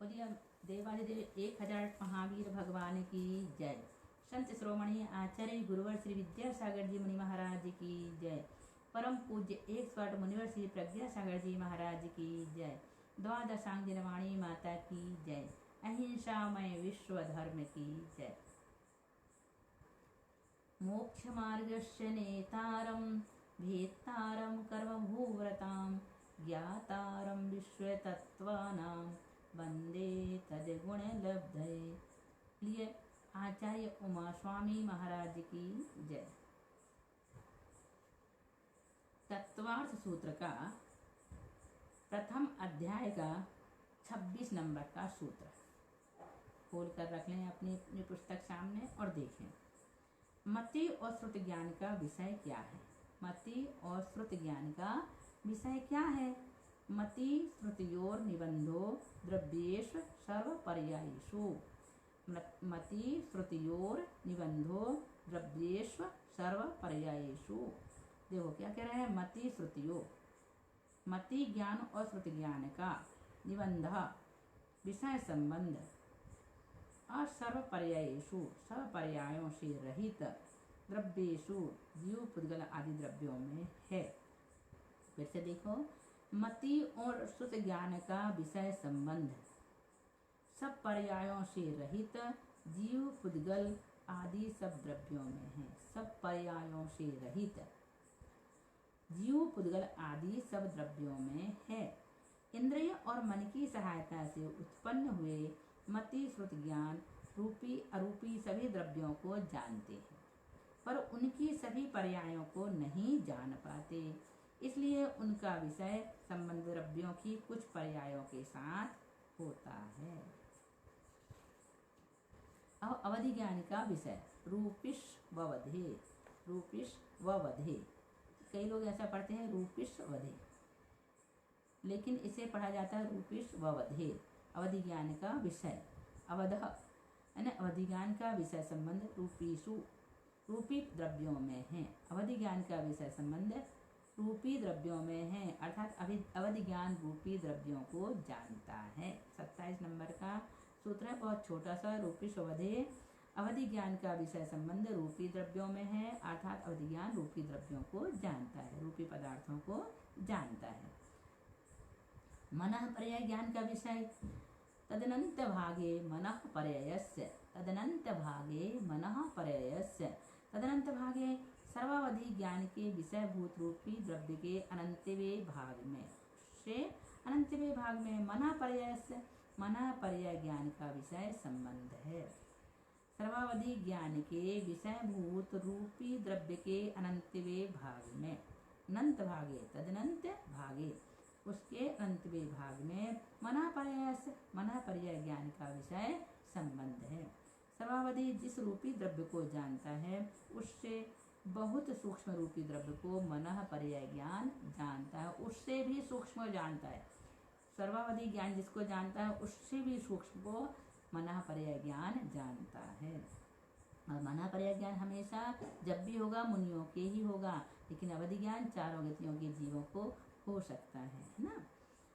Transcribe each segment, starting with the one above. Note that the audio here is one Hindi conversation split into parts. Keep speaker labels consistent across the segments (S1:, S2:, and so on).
S1: बोलिए देवादिदेव 1000 महावीर भगवान की जय। संत श्रोमणी आचार्य गुरुवर श्री विद्यासागर जी मुनि महाराज की जय। परम पूज्य 108 मुनिवर श्री प्रज्ञासागर जी महाराज की जय। द्वादशांग जनवाणी माता की जय। अहिंसामय विश्व धर्म की जय। मोक्ष मार्गस्य नेतारं भेत्तारं कर्मभूव्रतां ज्ञातारं विश्वतत्त्वानां वंदे तद्गुणलब्धये। प्रिय आचार्य उमा स्वामी महाराज की जय। तत्वार्थ सूत्र का प्रथम अध्याय का 26 नंबर का सूत्र खोल कर रख लें अपनी पुस्तक सामने और देखें। मति और श्रुति ज्ञान का विषय क्या है? मति और श्रुति ज्ञान का विषय क्या है? मति श्रुतियोर निबंधो द्रव्येषु सर्वपर्यायेषु। मति श्रुतियोर निबंधो द्रव्येषु सर्वपर्यायेषु। देखो क्या कह रहे हैं? मति श्रुतियों, मति ज्ञान और श्रुति ज्ञान का निबंध विषय संबंध और सर्वपर्यायेषु सर्वपर्यायों से रहित द्रव्येषु जीव पुद्गल आदि द्रव्यों में है। फिर से देखो, मति और श्रुति ज्ञान का विषय संबंध सब पर्यायों से रहित जीव पुद्गल आदि सब द्रव्यों में है। सब पर्यायों से रहित जीव पुद्गल आदि सब द्रव्यों में है। इंद्रिय और मन की सहायता से उत्पन्न हुए मति श्रुति ज्ञान रूपी अरूपी सभी द्रव्यों को जानते हैं, पर उनकी सभी पर्यायों को नहीं जान पाते। इसलिए उनका विषय संबंध द्रव्यों की कुछ पर्यायों के साथ होता है। अब अवधि ज्ञान का विषय रूपिश ववधे। रूपिश ववधे, कई लोग ऐसा पढ़ते हैं रूपिश वधे, लेकिन इसे पढ़ा जाता है रूपिश ववधे। अवधि ज्ञान का विषय अवध यानी अवधि ज्ञान का विषय संबंध रूपीषु रूपी द्रव्यों में है। अवधि ज्ञान का विषय संबंध रूपी द्रव्यों में है, अर्थात अवधि ज्ञान रूपी द्रव्यों को जानता है। 27 नंबर का सूत्र है, बहुत छोटा सा। रूपिश ववधे, अवधि ज्ञान का विषय संबंध रूपी द्रव्यों में है, अर्थात अवधि ज्ञान रूपी द्रव्यों को जानता है, रूपी पदार्थों को जानता है। मनः पर्याय ज्ञान का विषय तदनंत भागे मनः पर्ययस्य। तदनंत भागे मनः पर्ययस्य। तदनंत भागे सर्वावधि ज्ञान के विषय भूत रूपी द्रव्य के अनंतवें भाग में से अनंतवें भाग में मनः पर्ययस्य मनः पर्याय ज्ञान का विषय संबंध है। सर्वावधि ज्ञान के विषय भूत रूपी द्रव्य के अनंतवें भाग में अनंत भागे तदनंत भागे उसके अनंतवें भाग में मना पर्याय ज्ञान का विषय संबंध है। सर्वावधि जिस रूपी द्रव्य को जानता है उससे बहुत सूक्ष्म रूपी द्रव्य को मनः पर्याय ज्ञान जानता है, उससे भी सूक्ष्म जानता है। सर्वावधि ज्ञान जिसको जानता है उससे भी सूक्ष्म को मनः पर्याय ज्ञान जानता है। और मनः पर्याय ज्ञान हमेशा जब भी होगा मुनियों के ही होगा, लेकिन अवधि ज्ञान चारों गतियों के जीवों को हो सकता है ना।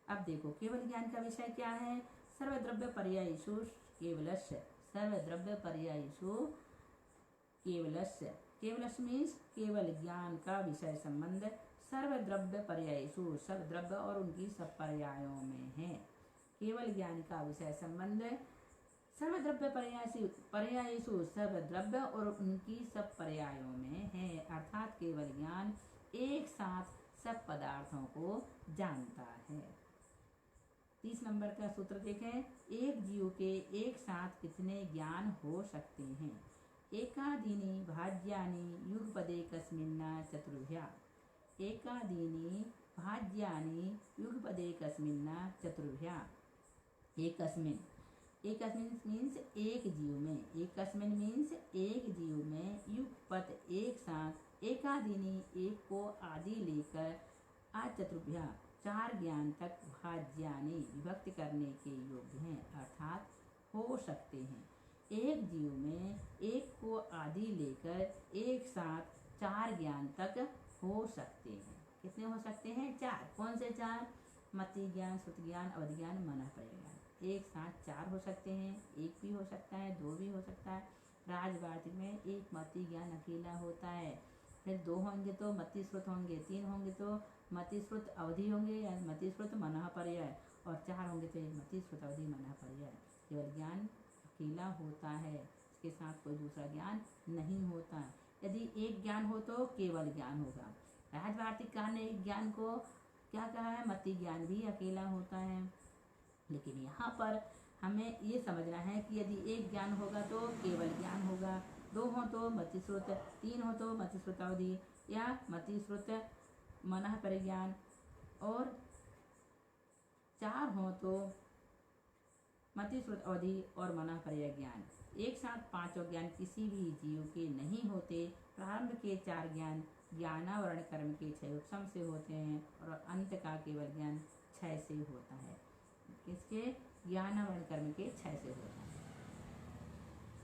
S1: अब देखो केवल ज्ञान का विषय क्या है? सर्वद्रव्य पर्यायेषु केवलस्य। सर्वद्रव्य पर्यायेषु केवलस्य। केवलस्य मीन्स केवल ज्ञान का विषय संबंध सर्वद्रव्य पर्यायेषु सब द्रव्य और उनकी सब पर्यायों में है। केवल ज्ञान का विषय संबंध सर्वद्रव्य पर्यायेषु सब द्रव्य और उनकी सब पर्यायों में है, अर्थात केवल ज्ञान एक साथ सब पदार्थों को जानता है। 30 नंबर का सूत्र देखें। एक जीव के एक साथ कितने ज्ञान हो सकते हैं? एकादीनि भाज्यानि युगपदे कस्मिन् चतुर्भ्या। एकादीनि भाज्यानि युगपदे कस्मिन् चतुर्भ्या। एकस्मिन् मीन्स एक जीव में, एकस्मिन् मीन्स एक जीव में, युगपद एक साथ, एकादीनि एक को आदि लेकर, चतुर्भ्या चार ज्ञान तक, भाज्यानि विभक्ति करने के योग्य हैं, अर्थात हो सकते हैं। एक जीव में एक को आदि लेकर एक साथ चार ज्ञान तक हो सकते हैं। कितने हो सकते हैं? चार। कौन से चार? मति ज्ञान, श्रुति ज्ञान, अवधि ज्ञान, मनः पर्याय ज्ञान। एक साथ 4 हो सकते हैं, एक भी हो सकता है, 2 भी हो सकता है। राजवार्तिक में एक मति ज्ञान अकेला होता है। फिर 2 होंगे तो मति श्रुत होंगे, 3 होंगे तो मति श्रुत अवधि होंगे या मति श्रुत मनः पर्याय, और 4 होंगे तो मति श्रुत अवधि मनः पर्याय। केवल ज्ञान अकेला होता है, इसके साथ कोई दूसरा ज्ञान नहीं होता। यदि एक ज्ञान हो तो केवल ज्ञान होगा। राजवार्तिककार ने एक ज्ञान को क्या कहा है, मति ज्ञान भी अकेला होता है। लेकिन यहाँ पर हमें ये समझना है कि यदि एक ज्ञान होगा तो केवल ज्ञान होगा, 2 हो तो मति श्रुत, 3 हो तो मति श्रुत अवधि या मति श्रुत मनः परिज्ञान, और 4 हो तो मति श्रुत अवधि और मनः पर्याय ज्ञान। एक साथ 5 ज्ञान किसी भी जीव के नहीं होते। प्रारंभ के 4 ज्ञान ज्ञानावरण कर्म के 6 उपशम से होते हैं और अंत का केवल ज्ञान 6 से होता है। किसके? ज्ञानावरण कर्म के 6 से होता है।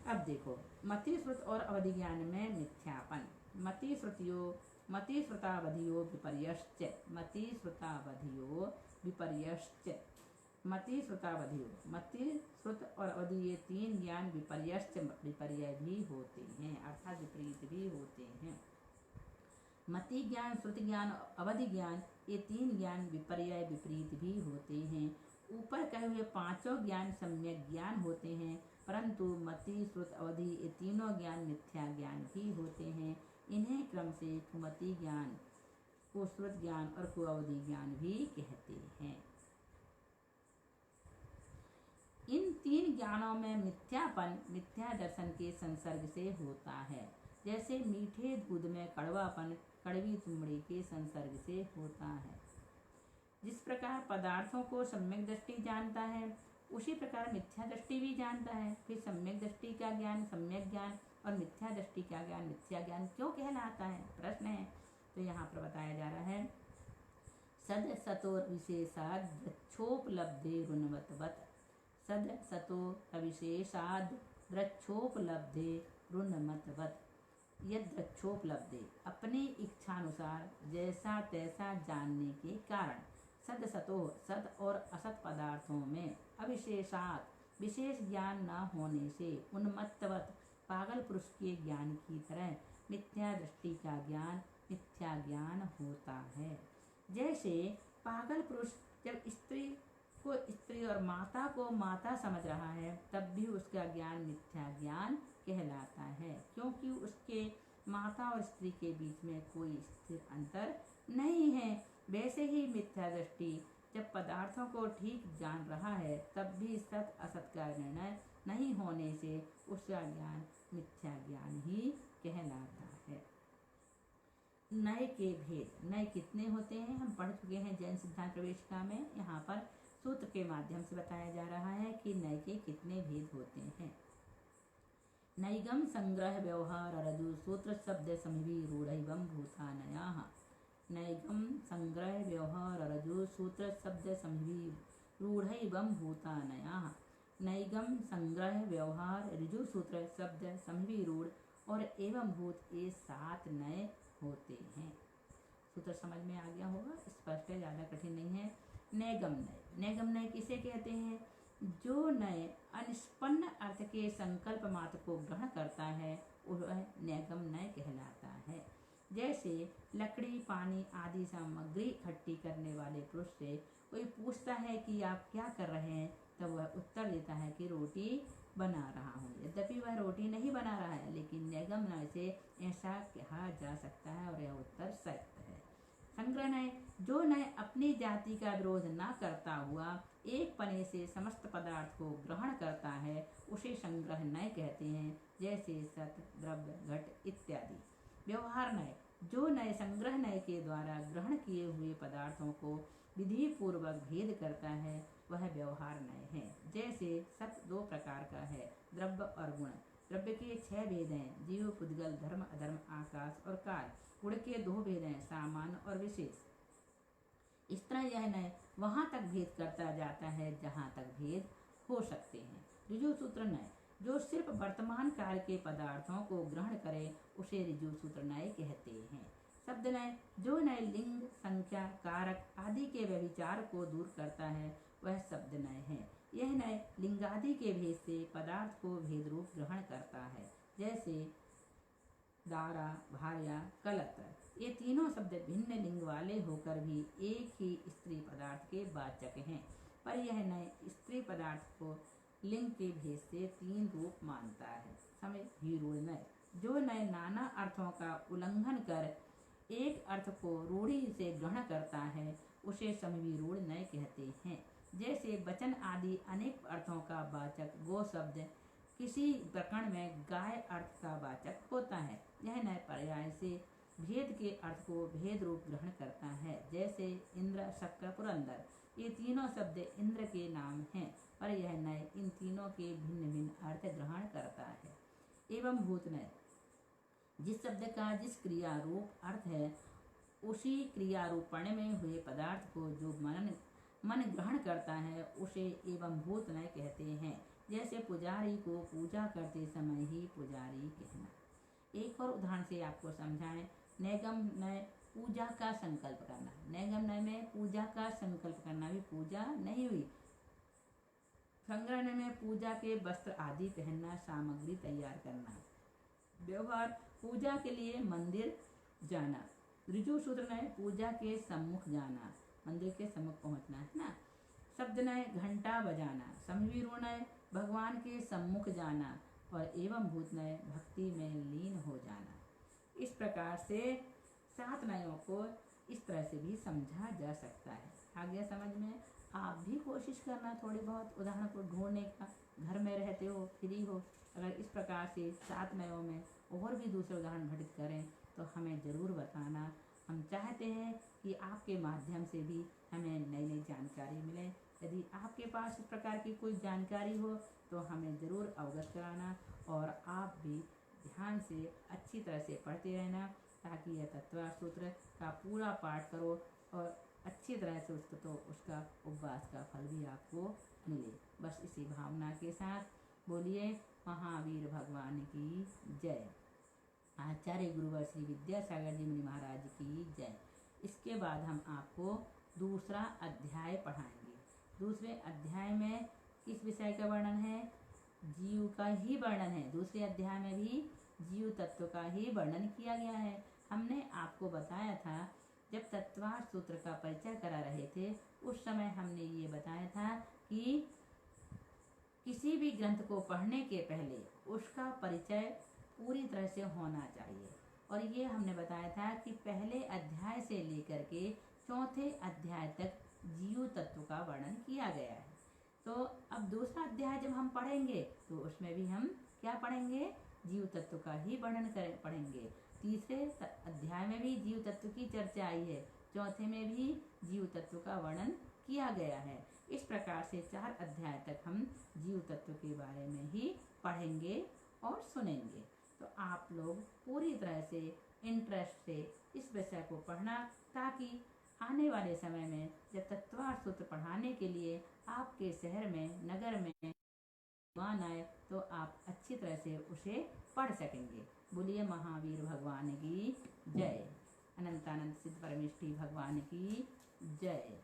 S1: अब देखो मति श्रुत और अवधि ज्ञान में मिथ्यापन। मति श्रुतियो मति श्रुतावधियो विपर्यश्च, मति श्रुतावधियो विपर्यश्च, मति श्रुतावधियो, मति श्रुत और अवधि ये 3 ज्ञान विपर्यश्च विपर्यय भी होते हैं, अर्थात विपरीत भी होते हैं। मति ज्ञान, श्रुति ज्ञान, अवधि ज्ञान ये 3 ज्ञान विपर्यय विपरीत भी होते हैं। ऊपर कहे हुए 5 ज्ञान सम्यक ज्ञान होते हैं, परंतु मति श्रुत अवधि ये तीनों ज्ञान मिथ्या ज्ञान भी होते हैं। इन्हें क्रम से कुमति ज्ञान, कुश्रुत ज्ञान और कुअवधि ज्ञान भी कहते हैं। इन 3 ज्ञानों में मिथ्यापन मिथ्या दर्शन के संसर्ग से होता है। जैसे मीठे दूध में कड़वापन कड़वी चुमड़ी के संसर्ग से होता है। जिस प्रकार पदार्थों को सम्यक दृष्टि जानता है, उसी प्रकार मिथ्या दृष्टि भी जानता है। फिर सम्यक दृष्टि का ज्ञान सम्यक ज्ञान और मिथ्या दृष्टि का ज्ञान मिथ्या ज्ञान क्यों कहलाता है, प्रश्न है। तो यहाँ पर बताया जा रहा है, सद सतो विशेषाद वृक्षोपलब्धे रुन्मतवत्, सद सतो अविशेषाद वृक्षोपलब्धे रुन्मतवत्, यद वृक्षोपलब्धे अपनी इच्छानुसार जैसा तैसा जानने के कारण, सद सतो सद और असत पदार्थों में, अविशेषात विशेष ज्ञान न होने से, उन्मत्तवत् पागल पुरुष के ज्ञान की तरह मिथ्या दृष्टि का ज्ञान मिथ्या ज्ञान होता है। जैसे पागल पुरुष जब स्त्री को स्त्री और माता को माता समझ रहा है, तब भी उसका ज्ञान मिथ्या ज्ञान कहलाता है, क्योंकि उसके माता और स्त्री के बीच में कोई स्थिर अंतर नहीं है। वैसे ही मिथ्या दृष्टि जब पदार्थों को ठीक जान रहा है, तब भी सत असत का निर्णय नहीं होने से उसका ज्ञान मिथ्या ज्ञान ही कहलाता है। नय के भेद। नय कितने होते हैं हम पढ़ चुके हैं जैन सिद्धांत प्रवेशिका में। यहाँ पर सूत्र के माध्यम से बताया जा रहा है कि नय के कितने भेद होते हैं। नैगम संग्रह व्यवहार रजु सूत्र शब्द समभी रूढ़ैवं भूतानयाः। नैगम संग्रह व्यवहार रजु सूत्र शब्द समभी रूढ़ैवं भूतानयाः। नैगम संग्रह व्यवहार ऋजु सूत्र शब्द समभी रूढ़ और एवं भूत ये 7 नय होते हैं। सूत्र समझ में आ गया होगा, स्पष्ट है, ज़्यादा कठिन नहीं है। नैगम नय, नैगम नय किसे कहते हैं? जो नय अनिष्पन्न अर्थ के संकल्प मात्र को ग्रहण करता है वह नैगम नय कहलाता है। जैसे लकड़ी पानी आदि सामग्री इकट्ठी करने वाले पुरुष से कोई पूछता है कि आप क्या कर रहे हैं, तब वह उत्तर देता है कि रोटी बना रहा हूँ। यद्यपि वह रोटी नहीं बना रहा है, लेकिन नैगम नय से ऐसा कहा जा सकता है और यह उत्तर सत्य है। संग्रह नय, जो नय अपनी जाति का विरोध न करता हुआ एक पने से समस्त पदार्थ को ग्रहण करता है, उसे संग्रह नय कहते हैं। जैसे सत द्रव्य घट इत्यादि। व्यवहार नय, जो नय संग्रह नय के द्वारा ग्रहण किए हुए पदार्थों को विधि पूर्वक भेद करता है, वह व्यवहार नय है। जैसे सत 2 प्रकार का है, द्रव्य और गुण। द्रव्य के 6 भेद हैं, जीव पुद्गल धर्म अधर्म आकाश और काल। गुण के 2 भेद हैं, सामान्य और विशेष। इस तरह यह नय वहाँ तक भेद करता जाता है जहाँ तक भेद हो सकते हैं। ऋजु सूत्र नय, जो सिर्फ वर्तमान काल के पदार्थों को ग्रहण करे उसे ऋजु सूत्र नय कहते हैं। शब्द नय, जो नय लिंग संख्या कारक आदि के व्यभिचार को दूर करता है वह शब्द नय है। यह नए लिंगादि के भेद से पदार्थ को भेद रूप ग्रहण करता है। जैसे दारा, भार्या, कलत्र, ये तीनों शब्द भिन्न लिंग वाले होकर भी एक ही स्त्री पदार्थ के वाचक हैं, पर यह नए स्त्री पदार्थ को लिंग के भेद से तीन रूप मानता है। समय विरूढ़ नय, जो नए नाना अर्थों का उल्लंघन कर एक अर्थ को रूढ़ि से ग्रहण करता है, उसे समविरूढ़ नय कहते हैं। जैसे वचन आदि अनेक अर्थों का वाचक गो शब्द किसी प्रकरण में गाय अर्थ का वाचक होता है। यह नए पर्याय से भेद के अर्थ को भेद रूप ग्रहण करता है। जैसे इंद्र, शक्र, पुरंदर, ये तीनों शब्द इंद्र के नाम हैं, पर यह नय इन तीनों के भिन्न भिन्न अर्थ ग्रहण करता है। एवं भूत नय, जिस शब्द का जिस क्रिया रूप अर्थ है, उसी क्रिया रूपण में हुए पदार्थ को जो मन ग्रहण करता है, उसे एवं भूत नय कहते हैं। जैसे पुजारी को पूजा करते समय ही पुजारी कहना। एक और उदाहरण से आपको समझाएं। नैगम नय, पूजा का संकल्प करना। नैगम नय में पूजा का संकल्प करना, भी पूजा नहीं हुई। संग्रह में पूजा के वस्त्र आदि पहनना, सामग्री तैयार करना। व्यवहार, पूजा के लिए मंदिर जाना। ऋजु सूत्र नय, पूजा के सम्मुख जाना, मंदिर के सम्मुख पहुंचना, है ना। शब्द नय, घंटा बजाना। समविरूढ़ नय, भगवान के सम्मुख जाना। और एवं भूत नय, भक्ति में लीन हो जाना। इस प्रकार से 7 नयों को इस तरह से भी समझा जा सकता है। आ गया समझ में? आप भी कोशिश करना थोड़ी बहुत उदाहरण को ढूंढने का। घर में रहते हो, फ्री हो, अगर इस प्रकार से 7 नयों में और भी दूसरे उदाहरण घटित करें तो हमें ज़रूर बताना। हम चाहते हैं कि आपके माध्यम से भी हमें नई नई जानकारी मिले। यदि आपके पास इस प्रकार की कोई जानकारी हो तो हमें ज़रूर अवगत कराना, और आप भी ध्यान से अच्छी तरह से पढ़ते रहना, ताकि यह तत्वार्थ सूत्र का पूरा पाठ करो और अच्छी तरह से उसका उपवास का फल भी आपको मिले। बस इसी भावना के साथ बोलिए महावीर भगवान की जय। आचार्य गुरुवर श्री विद्यासागर जी मुनि महाराज की जय। इसके बाद हम आपको दूसरा अध्याय पढ़ाएंगे। दूसरे अध्याय में किस विषय का वर्णन है? जीव का ही वर्णन है। दूसरे अध्याय में भी जीव तत्व का ही वर्णन किया गया है। हमने आपको बताया था, जब तत्वार्थ सूत्र का परिचय करा रहे थे उस समय हमने ये बताया था कि किसी भी ग्रंथ को पढ़ने के पहले उसका परिचय पूरी तरह से होना चाहिए। और ये हमने बताया था कि पहले अध्याय से लेकर के चौथे अध्याय तक जीव तत्व का वर्णन किया गया है। तो अब दूसरा अध्याय जब हम पढ़ेंगे तो उसमें भी हम क्या पढ़ेंगे? जीव तत्व का ही वर्णन पढ़ेंगे। तीसरे अध्याय में भी जीव तत्व की चर्चा आई है, चौथे में भी जीव तत्व का वर्णन किया गया है। इस प्रकार से 4 अध्याय तक हम जीव तत्व के बारे में ही पढ़ेंगे और सुनेंगे। तो आप लोग पूरी तरह से इंटरेस्ट से इस विषय को पढ़ना, ताकि आने वाले समय में जब तत्वार्थ सूत्र पढ़ाने के लिए आपके शहर में, नगर में विद्वान आए तो आप अच्छी तरह से उसे पढ़ सकेंगे। बोलिए महावीर भगवान की जय। अनंतानंद सिद्ध परमेष्ठी भगवान की जय।